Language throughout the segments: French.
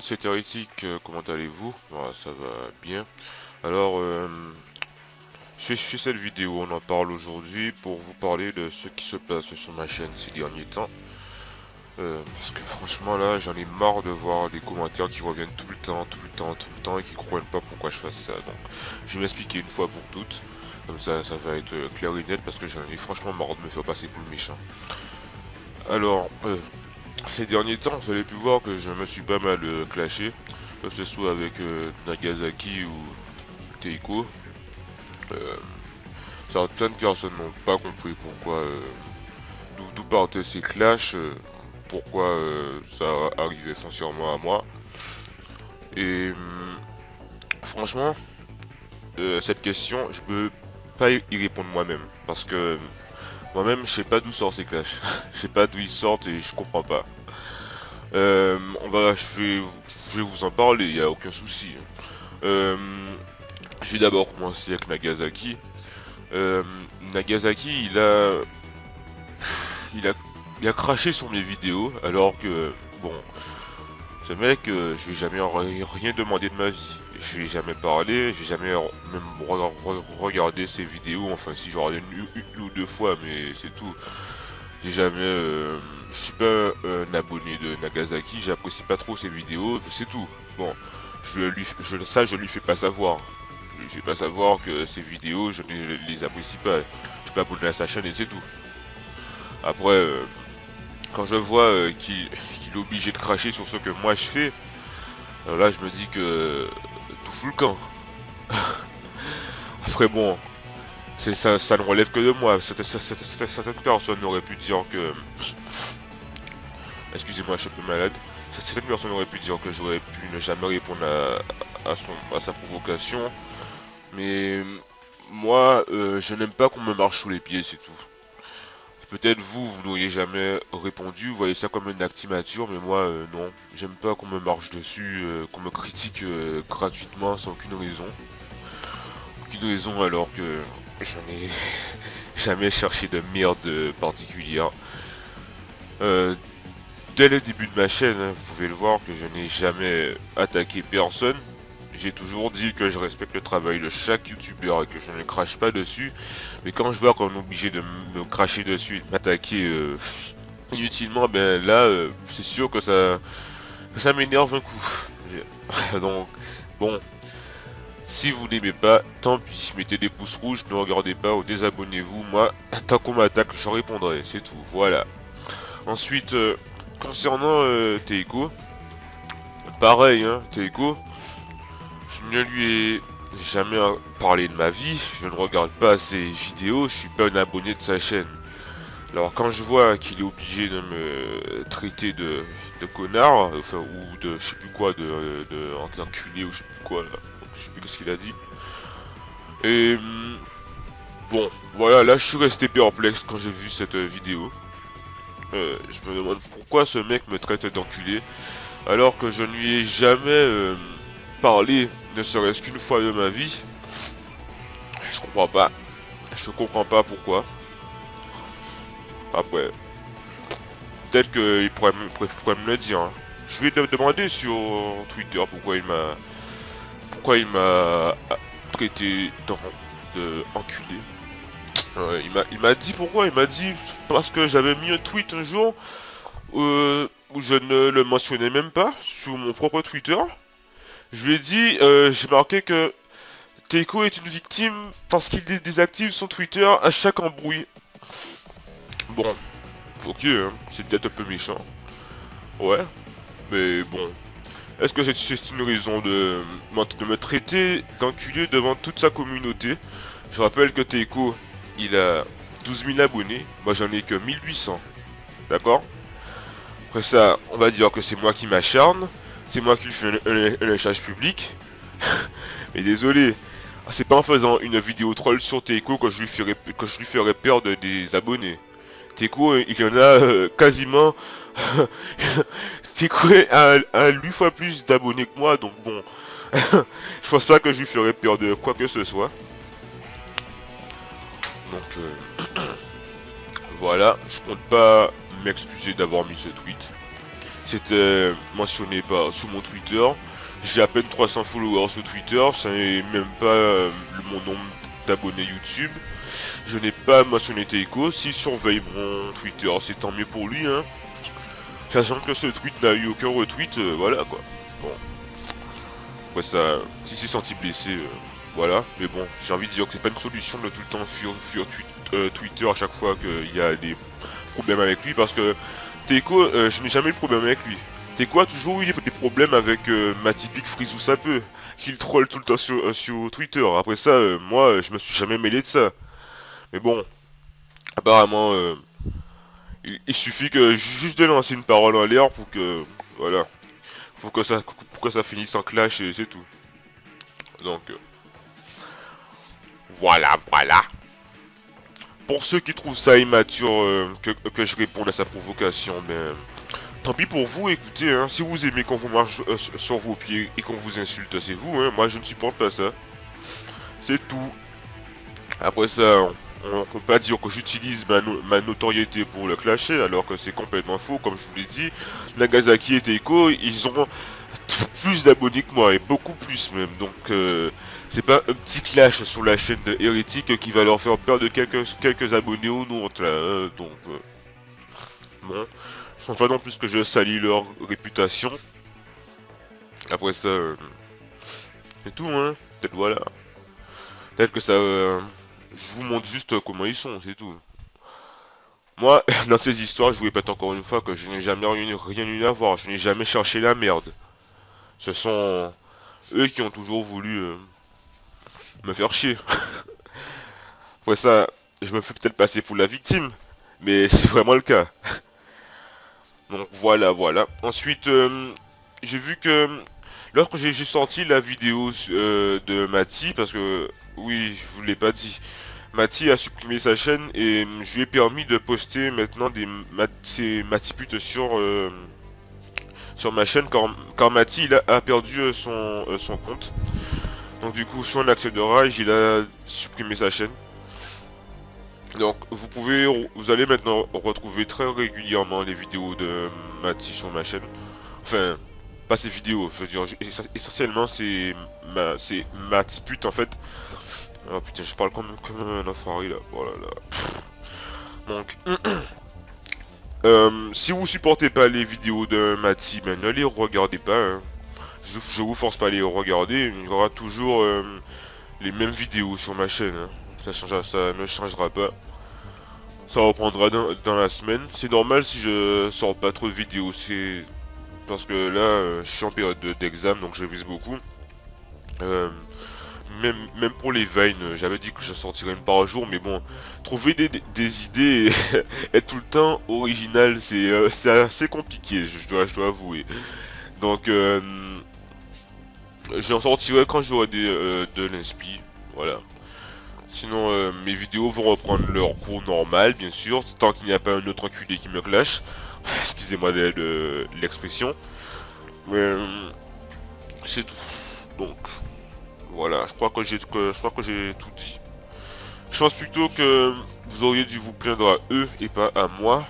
c'est Hérétique, comment allez-vous? Voilà, ça va bien. Alors, je fais cette vidéo, on en parle aujourd'hui pour vous parler de ce qui se passe sur ma chaîne ces derniers temps. Parce que franchement là, j'en ai marre de voir des commentaires qui reviennent tout le temps, tout le temps, tout le temps et qui comprennent pas pourquoi je fasse ça. Donc, je vais m'expliquer une fois pour toutes. Comme ça va être clair et net parce que j'en ai franchement marre de me faire passer pour le méchant. Alors, ces derniers temps, vous avez pu voir que je me suis pas mal clashé, que ce soit avec Nagasaki ou Teiko. Euh, Certaines personnes n'ont pas compris pourquoi, d'où partaient ces clashs, pourquoi ça arrivait foncièrement à moi. Et franchement, cette question, je peux pas y répondre moi-même, parce que moi-même, je sais pas d'où sortent ces clashs. Je sais pas d'où ils sortent et je comprends pas. Je vais vous en parler, il n'y a aucun souci. Euh, je vais d'abord commencer avec Nagasaki. Euh, Nagasaki, il a, il a craché sur mes vidéos, alors que, bon, ce mec, je vais jamais rien demander de ma vie. Je vais jamais parler, je vais jamais même regarder ses vidéos, enfin si j'en regarde une ou deux fois, mais c'est tout. J'ai jamais, je suis pas un abonné de Nagasaki, j'apprécie pas trop ses vidéos, c'est tout. Bon, ça je lui fais pas savoir. Je lui fais pas savoir que ses vidéos, je ne les apprécie pas. Je suis pas abonné à sa chaîne et c'est tout. Après, quand je vois qu'il est obligé de cracher sur ce que moi je fais, là je me dis que tout fout le camp. Après bon, ça ne relève que de moi. Certaines personnes auraient pu dire que excusez-moi, je suis un peu malade. Certaines personnes auraient pu dire que j'aurais pu ne jamais répondre à sa provocation. Mais moi, je n'aime pas qu'on me marche sous les pieds, c'est tout. Peut-être vous n'auriez jamais répondu, vous voyez ça comme une actimature, mais moi, non. J'aime pas qu'on me marche dessus, qu'on me critique gratuitement sans aucune raison. Aucune raison alors que j'en ai jamais cherché de merde particulière. Euh, Dès le début de ma chaîne, hein, vous pouvez le voir que je n'ai jamais attaqué personne. J'ai toujours dit que je respecte le travail de chaque youtubeur et que je ne crache pas dessus. Mais quand je vois qu'on est obligé de me cracher dessus et de m'attaquer inutilement, ben là, c'est sûr que ça m'énerve un coup. Donc, bon, si vous n'aimez pas, tant pis, mettez des pouces rouges, ne regardez pas ou désabonnez-vous. Moi, tant qu'on m'attaque, je répondrai, c'est tout, voilà. Ensuite, concernant Teiko, pareil, hein, Teiko, je ne lui ai jamais parlé de ma vie, je ne regarde pas ses vidéos, je suis pas un abonné de sa chaîne. Alors quand je vois qu'il est obligé de me traiter de connard, enfin, ou de je sais plus quoi, d'enculé ou je sais plus quoi, là, je sais plus ce qu'il a dit. Et bon, voilà, là je suis resté perplexe quand j'ai vu cette vidéo. Je me demande pourquoi ce mec me traite d'enculé alors que je ne lui ai jamais parlé, ne serait-ce qu'une fois de ma vie. Je comprends pas. Je comprends pas pourquoi. Après, peut-être qu'il pourrait me le dire, hein. Je vais te demander sur Twitter pourquoi il m'a traité de enculé. Il m'a dit pourquoi. Il m'a dit parce que j'avais mis un tweet un jour où je ne le mentionnais même pas sur mon propre Twitter. Je lui ai dit, j'ai marqué que Teiko est une victime parce qu'il désactive son Twitter à chaque embrouille. Bon, ok, hein, c'est peut-être un peu méchant. Ouais, mais bon. Est-ce que c'est une raison de me traiter d'enculé devant toute sa communauté? Je rappelle que Teiko, il a 12 000 abonnés, moi j'en ai que 1800. D'accord? Après ça, on va dire que c'est moi qui m'acharne, c'est moi qui lui fais un lynchage public. Mais désolé, c'est pas en faisant une vidéo troll sur Teiko que je lui ferai perdre des abonnés. Teiko, il y en a quasiment... Teiko a 8 fois plus d'abonnés que moi, donc bon... je pense pas que je lui ferai perdre quoi que ce soit. Donc voilà, je compte pas m'excuser d'avoir mis ce tweet. c'était mentionné pas sur mon Twitter. J'ai à peine 300 followers sur Twitter, ça n'est même pas mon nombre d'abonnés YouTube. Je n'ai pas mentionné Teiko. S'il surveille mon Twitter, c'est tant mieux pour lui, hein. Sachant que ce tweet n'a eu aucun retweet, voilà quoi. Bon, après ça, si c'est senti blessé, voilà. Mais bon, j'ai envie de dire que c'est pas une solution de tout le temps fuir Twitter à chaque fois qu'il y a des problèmes avec lui, parce que Teiko, je n'ai jamais eu de problème avec lui. Teiko a toujours eu des problèmes avec ma typique Frisou Sapeux, qu'il troll tout le temps sur Twitter. Après ça, moi, je me suis jamais mêlé de ça. Mais bon, apparemment, il suffit que juste de lancer une parole en l'air pour que, voilà, pour que ça finisse en clash et c'est tout. Donc, voilà, voilà. Pour ceux qui trouvent ça immature que je réponde à sa provocation, ben, tant pis pour vous, écoutez, hein, si vous aimez qu'on vous marche sur vos pieds et qu'on vous insulte, c'est vous, hein, moi je ne supporte pas ça. C'est tout. Après ça, on peut pas dire que j'utilise ma notoriété pour le clasher, alors que c'est complètement faux, comme je vous l'ai dit. Nagasaki et Teiko, ils ont plus d'abonnés que moi, et beaucoup plus même, donc c'est pas un petit clash sur la chaîne de Hérétique qui va leur faire perdre quelques abonnés au nôtre là, hein, donc bon, je pense pas non plus que je salis leur réputation. Après ça, c'est tout, hein, peut-être voilà, peut-être que ça, je vous montre juste comment ils sont, c'est tout. Moi, dans ces histoires, je vous répète encore une fois que je n'ai jamais rien eu à voir, je n'ai jamais cherché la merde. Ce sont eux qui ont toujours voulu me faire chier. Après ça, je me fais peut-être passer pour la victime, mais c'est vraiment le cas. Donc voilà, voilà. Ensuite, j'ai vu que lorsque j'ai sorti la vidéo de Mati, parce que oui, je vous l'ai pas dit, Mati a supprimé sa chaîne et je lui ai permis de poster maintenant ses Matiputes sur ma chaîne quand Mati a perdu son compte. Donc du coup, sur un accès de rage, il a supprimé sa chaîne. Donc vous allez maintenant retrouver très régulièrement les vidéos de Mati sur ma chaîne. Enfin, pas ces vidéos, je veux dire, essentiellement c'est Mati pute en fait. Oh putain, je parle comme un enfoiré là, oh là là. Donc, si vous supportez pas les vidéos de Mati, ben ne les regardez pas, hein. Je vous force pas à les regarder, il y aura toujours les mêmes vidéos sur ma chaîne, hein. Ça ne changera pas. Ça reprendra dans la semaine. C'est normal si je sors pas trop de vidéos, c'est parce que là je suis en période d'examen, donc je vise beaucoup. Euh, même pour les Vines, j'avais dit que je sortirais une par jour, mais bon, trouver des idées et être tout le temps original, c'est assez compliqué, je dois avouer. Donc j'en sortirai quand j'aurai de l'inspi, voilà. Sinon, mes vidéos vont reprendre leur cours normal, bien sûr, tant qu'il n'y a pas un autre enculé qui me clash. Excusez-moi de l'expression. Mais c'est tout. Donc, voilà, je crois que j'ai tout dit. Je pense plutôt que vous auriez dû vous plaindre à eux et pas à moi.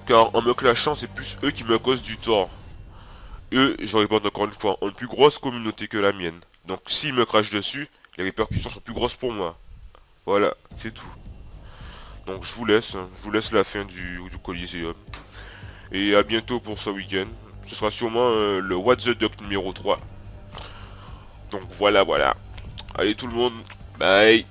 Car en me clashant, c'est plus eux qui me causent du tort. Eux, je répète encore une fois, ont une plus grosse communauté que la mienne. Donc s'ils me crachent dessus, les répercussions sont plus grosses pour moi. Voilà, c'est tout. Donc je vous laisse, hein. Je vous laisse la fin du Coliseum. Et à bientôt pour ce week-end. Ce sera sûrement le What the Duck numéro 3. Donc voilà, voilà. Allez tout le monde, bye.